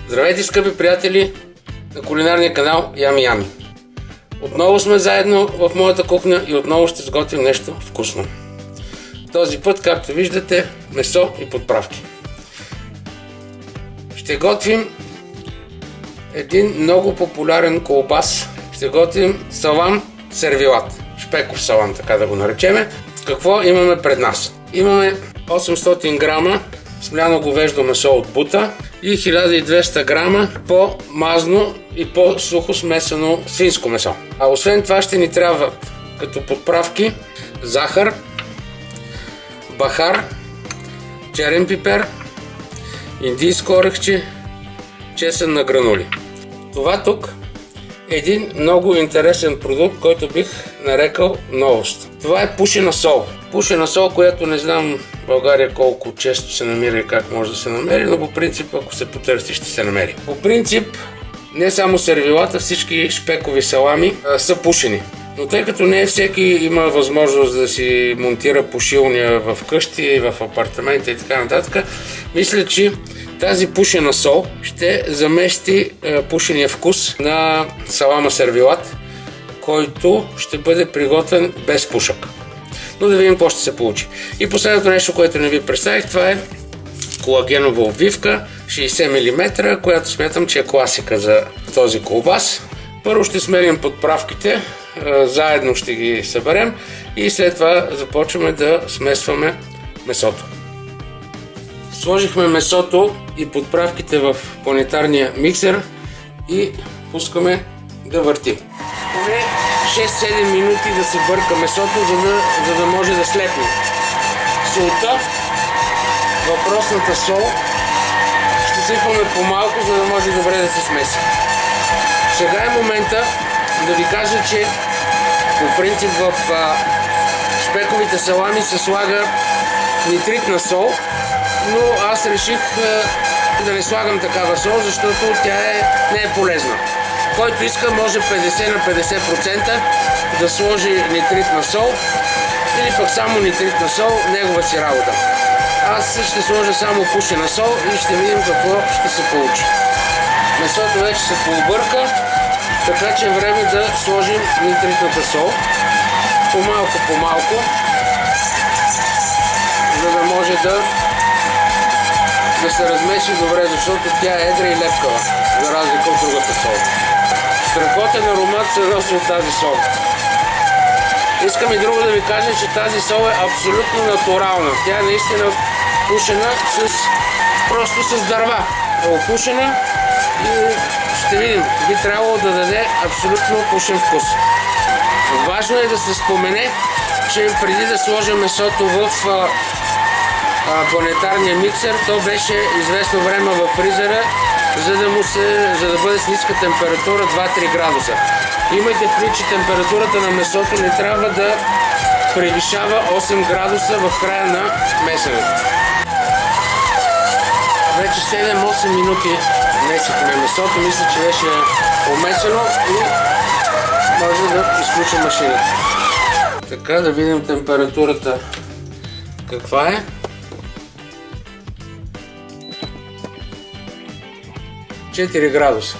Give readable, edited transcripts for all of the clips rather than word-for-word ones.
Здравейте, скъпи приятели на кулинарния канал Ями Ями. Отново сме заедно в моята кухня и отново ще сготвим нещо вкусно. Този път, както виждате, месо и подправки. Ще готвим един много популярен колбас. Ще готвим салам сервилат. Шпеков салам, така да го наречеме. Какво имаме пред нас? Имаме 800 грама смляно говеждо месо от бута и 1200 грама по-мазно и по-сухо смесено свинско месо. А освен това ще ни трябва като подправки захар, бахар, черен пипер, индийско орехче, чесън на гранули. Това тук е един много интересен продукт, който бих нарекал новост. Това е пушена сол. Пушена сол, която не знам в България колко често се намира и как може да се намери, но по принцип, ако се потърси, ще се намери. По принцип, не само сервилата, всички шпекови салами са пушени. Но тъй като не всеки има възможност да си монтира пушилня в къщи, в апартамента и така нататък, мисля, че тази пушена сол ще замести пушения вкус на салама сервилат, който ще бъде приготвен без пушък. Но да видим какво ще се получи. И последното нещо, което не ви представих, това е колагенова обвивка 60 мм, която смятам, че е класика за този колбас. Първо ще смелим подправките, заедно ще ги съберем и след това започваме да смесваме месото. Сложихме месото и подправките в планетарния миксер и пускаме да върти. Поне 6-7 минути да се бърка месото, за да може да слепне. Солта, въпросната сол, ще сипваме по-малко, за да може добре да се смеси. Сега е момента да ви кажа, че по принцип в шпековите салами се слага нитритна сол, но аз реших да не слагам такава сол, защото тя не е полезна. Който иска, може 50 на 50% да сложи нитритна сол или пък само нитритна сол, негова си работа. Аз ще сложа само пушена сол и ще видим какво ще се получи. Месото вече се пообърка, така че е време да сложим нитритната сол. По-малко, за да може да се размеси добре, защото тя е едра и лепкава, за разлика от другата сол. Страхотен аромат се носи от тази сол. Искам и друго да ви кажа, че тази сол е абсолютно натурална. Тя е наистина пушена просто с дърва. Опушена и ще видим, би трябвало да даде абсолютно пушен вкус. Важно е да се спомене, че преди да сложим месото в планетарния миксер, то беше известно време в фризера, за да бъде с ниска температура 2-3 градуса. Имайте предвид, че температурата на месото не трябва да превишава 8 градуса в края на месенето. Вече 7-8 минути месихме месото, мисля, че беше помесено и може да изключим машината. Така, да видим температурата каква е. Градуса.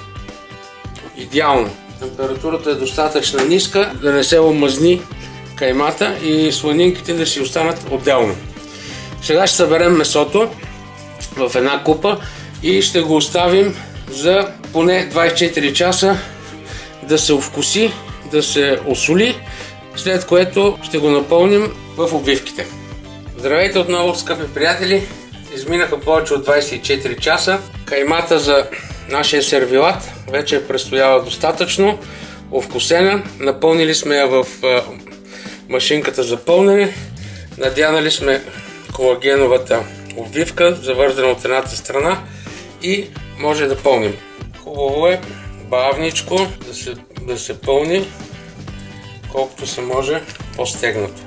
Идеално. Температурата е достатъчно ниска, да не се омазни каймата и сланинките да си останат отделно. Сега ще съберем месото в една купа и ще го оставим за поне 24 часа да се овкуси, да се осоли, след което ще го напълним в обвивките. Здравейте отново, скъпи приятели! Изминаха повече от 24 часа. Каймата за нашия сервилат вече е престояла достатъчно, овкусена. Напълнили сме я в машинката за пълнене. Надянали сме колагеновата обвивка, завързана от едната страна и може да пълним. Хубаво е бавничко да се пълни, колкото се може по-стегнато.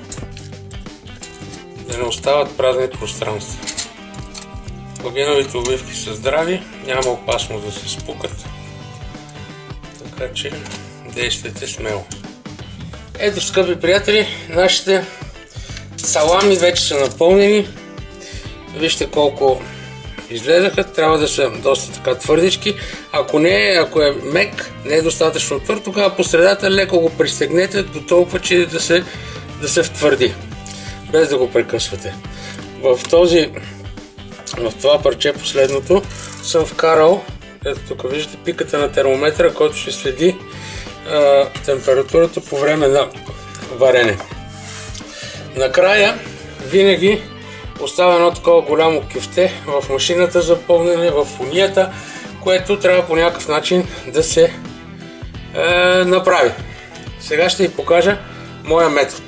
Да не остават празни пространства. Колагеновите обвивки са здрави, няма опасност да се спукат, така че действайте смело. Ето, скъпи приятели, нашите салами вече са напълнени. Вижте колко излезаха, трябва да са доста така твърдички. Ако е мек, не е достатъчно твърд, тогава по средата леко го пристегнете до толкова, че да се втвърди, без да го прекъсвате. В това парче последното съм вкарал, ето тук виждате пиката на термометъра, който ще следи температурата по време на варене. Накрая винаги оставя едно такова голямо кюфте в машината за пълнене, в фунията, което трябва по някакъв начин да се направи. Сега ще ви покажа моя метод.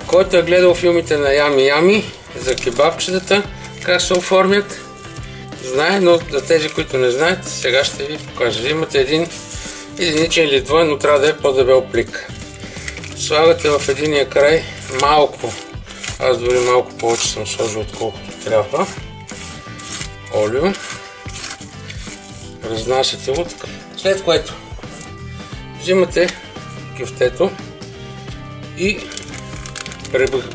Който е гледал филмите на Ями за кебабчетата, как се оформят, знае, но за тези, които не знаят, сега ще ви покажа. Имате един единичен или двоен, но трябва да е по-дебел плик. Слагате в единия край малко, аз дори малко повече съм сложил отколкото трябва, олио. Разнасяте го така. След което взимате кюфтето и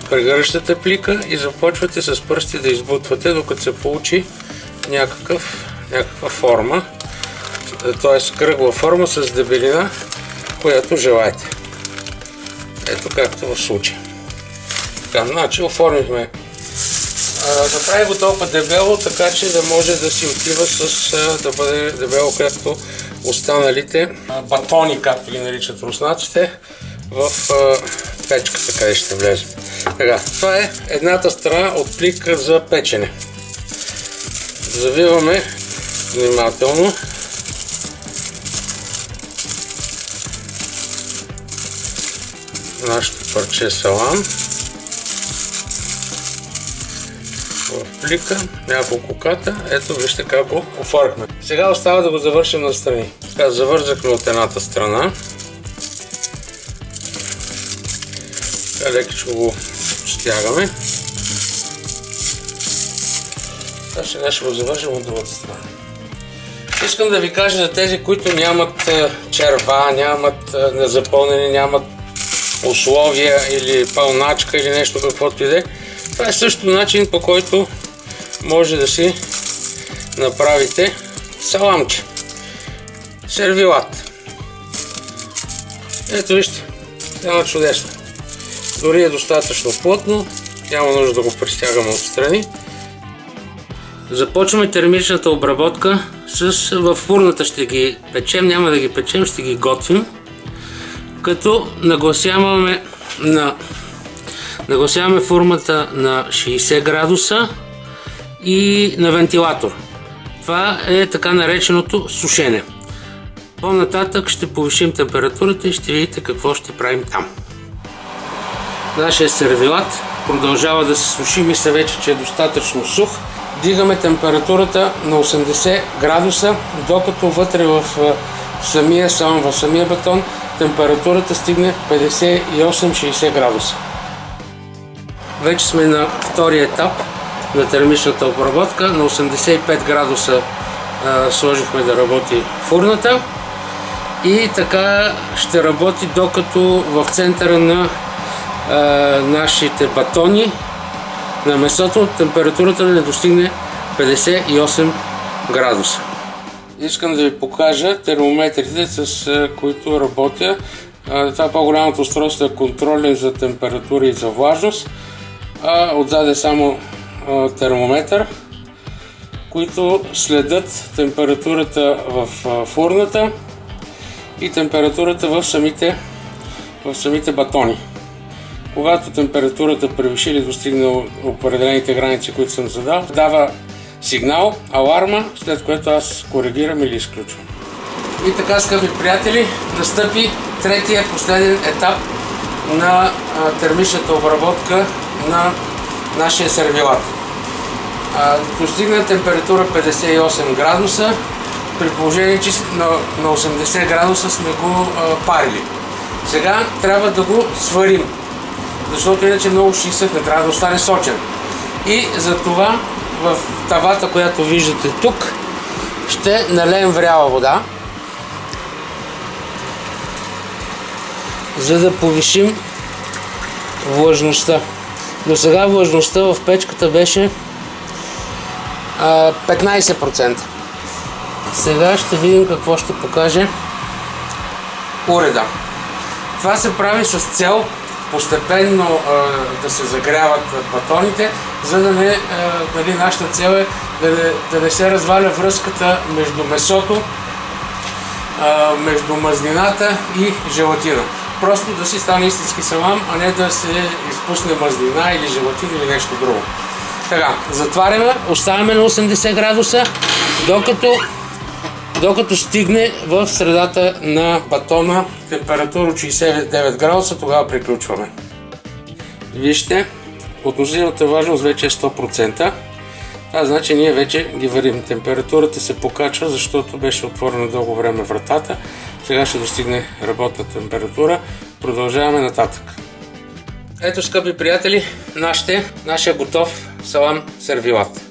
прегръщате плика и започвате с пръсти да избутвате, докато се получи някаква форма, т.е. кръгла форма с дебелина, която желаете. Ето както в случая. Така, значи оформихме. Направи го толкова дебело, така че да може да си отива да бъде дебело, както останалите батони, както ги наричат руснаците, в печката, къде ще влезе. Така, това е едната страна от плика за печене. Завиваме внимателно. Нашето парче салам в плика, няколко ката. Ето вижте как го оформихме. Сега остава да го завършим настрани. Така, завързахме от едната страна. Така лекичко го стягаме. Сега ще го завършим от другата страна. Искам да ви кажа за тези, които нямат черва, нямат незапълнени, нямат условия или пълначка или нещо каквото и да е. Това е също начин, по който може да си направите саламче. Сервилат. Ето вижте, едно чудесно. Дори е достатъчно плътно, няма нужда да го пристягаме отстрани. Започваме термичната обработка във фурната ще ги печем, няма да ги печем, ще ги готвим. Като нагласяваме формата на 60 градуса и на вентилатор. Това е така нареченото сушене. По-нататък ще повишим температурата и ще видите какво ще правим там. Нашия сервилат продължава да се суши, мисля вече, че е достатъчно сух. Дигаме температурата на 80 градуса, докато вътре в самия батон температурата стигне 58-60 градуса. Вече сме на втория етап на термичната обработка. На 85 градуса сложихме да работи фурната и така ще работи, докато в центъра на нашите батони на месото температурата не достигне 58 градуса. Искам да ви покажа термометрите, с които работя. Това е по-голямото устройство, е контролен за температура и за влажност. Отзад е само термометър, които следят температурата в фурната и температурата в самите батони. Когато температурата превиши или достигне определените граници, които съм задал, дава сигнал, аларма, след което аз коригирам или изключвам. И така, скъпи приятели, настъпи третия последен етап на термичната обработка на нашия сервилат. Достигна температура 58 градуса, при положение, че на 80 градуса сме го парили. Сега трябва да го сварим, защото иначе много ще изсъхне, трябва да остане сочен. И за това в тавата, която виждате тук, ще налеем вряла вода, за да повишим влажността. До сега влажността в печката беше 15%. Сега ще видим какво ще покаже уреда. Това се прави с цел постепенно да се загряват батоните, за да не, нашата цел е да не се разваля връзката между месото, между мазнината и желатина. Просто да си стане истински салам, а не да се изпусне мазнина или желатин или нещо друго. Така, затваряме, оставяме на 80 градуса, докато стигне в средата на батона температура от 69 градуса, тогава приключваме. Вижте, относителната важност вече е 100%. Това значи ние вече ги варим. Температурата се покачва, защото беше отворена дълго време вратата. Сега ще достигне работна температура. Продължаваме нататък. Ето, скъпи приятели, нашия готов салам сервилат.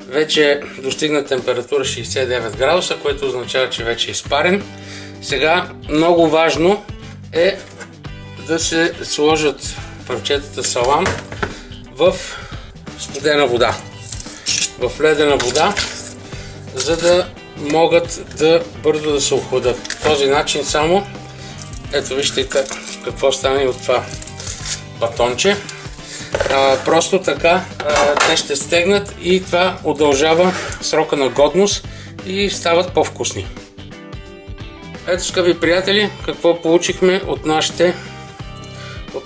Вече достигна температура 69 градуса, което означава, че вече е изпарен. Сега много важно е да се сложат парчетата салам в студена вода, в ледена вода, за да могат бързо да се охладят. По този начин само, ето вижте какво стане от това батонче. Просто така те ще стегнат и това удължава срока на годност и стават по-вкусни. Ето, скъпи приятели, какво получихме от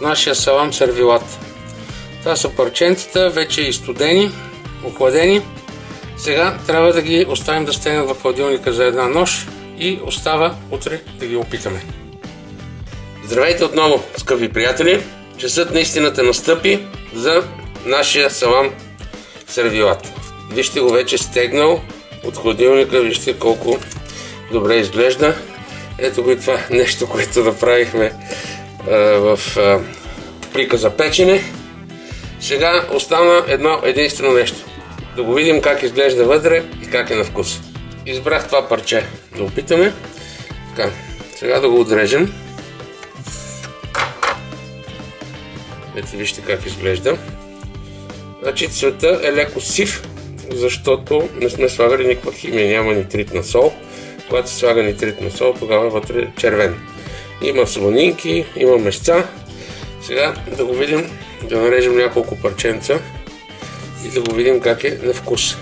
нашия салам сервилат. Това са парченцата, вече изстудени, охладени. Сега трябва да ги оставим да стегнат в хладилника за една нощ и остава утре да ги опитаме. Здравейте отново, скъпи приятели! Часът на истината настъпи за нашия салам сервилат. Вижте го вече стегнал от хладилника, вижте колко добре изглежда. Ето го и това нещо, което направихме в плика за печене. Сега остана едно единствено нещо. Да го видим как изглежда вътре и как е на вкус. Избрах това парче да опитаме. Така, сега да го отрежем. Ето вижте как изглежда. Значи цвета е леко сив, защото не сме слагали никаква химия, няма нитритна сол. Когато се слага нитритна сол, тогава вътре е червен. Има слонинки, има месца. Сега да го видим, да нарежем няколко парченца и да го видим как е на вкус.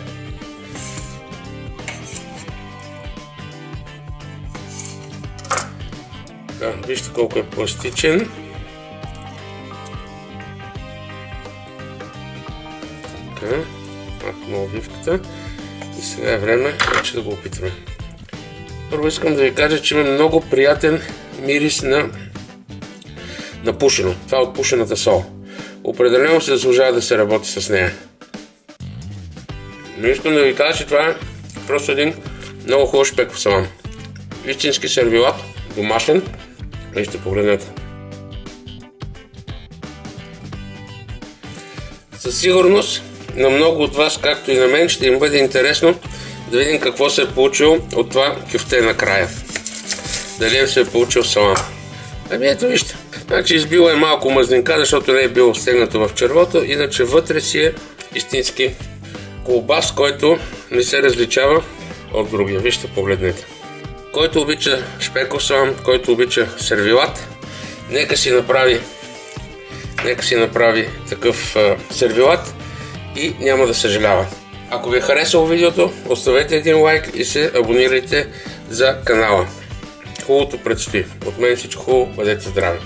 Така, вижте колко е пластичен. Махна обвивката и сега е време вече да го опитаме. Първо искам да ви кажа, че има много приятен мирис на пушено. Това е от пушената сол. Определено се заслужава да се работи с нея. Но искам да ви кажа, че това е просто един много хубав шпеков салам. Истински сервилат, домашен. Вижте, погледнете. Със сигурност на много от вас, както и на мен, ще им бъде интересно да видим какво се е получило от това кюфте накрая. Дали се е получил салам. Ами ето вижте. Значи избило е малко мазнинка, защото не е било стегнато в червото, иначе вътре си е истински колбас, който не се различава от другия. Вижте, погледнете. Който обича шпеков салам, който обича сервилат, нека си направи такъв сервилат и няма да съжалява. Ако ви е харесало видеото, оставете един лайк и се абонирайте за канала. Хубавото предстои. От мен всичко хубаво, бъдете здрави!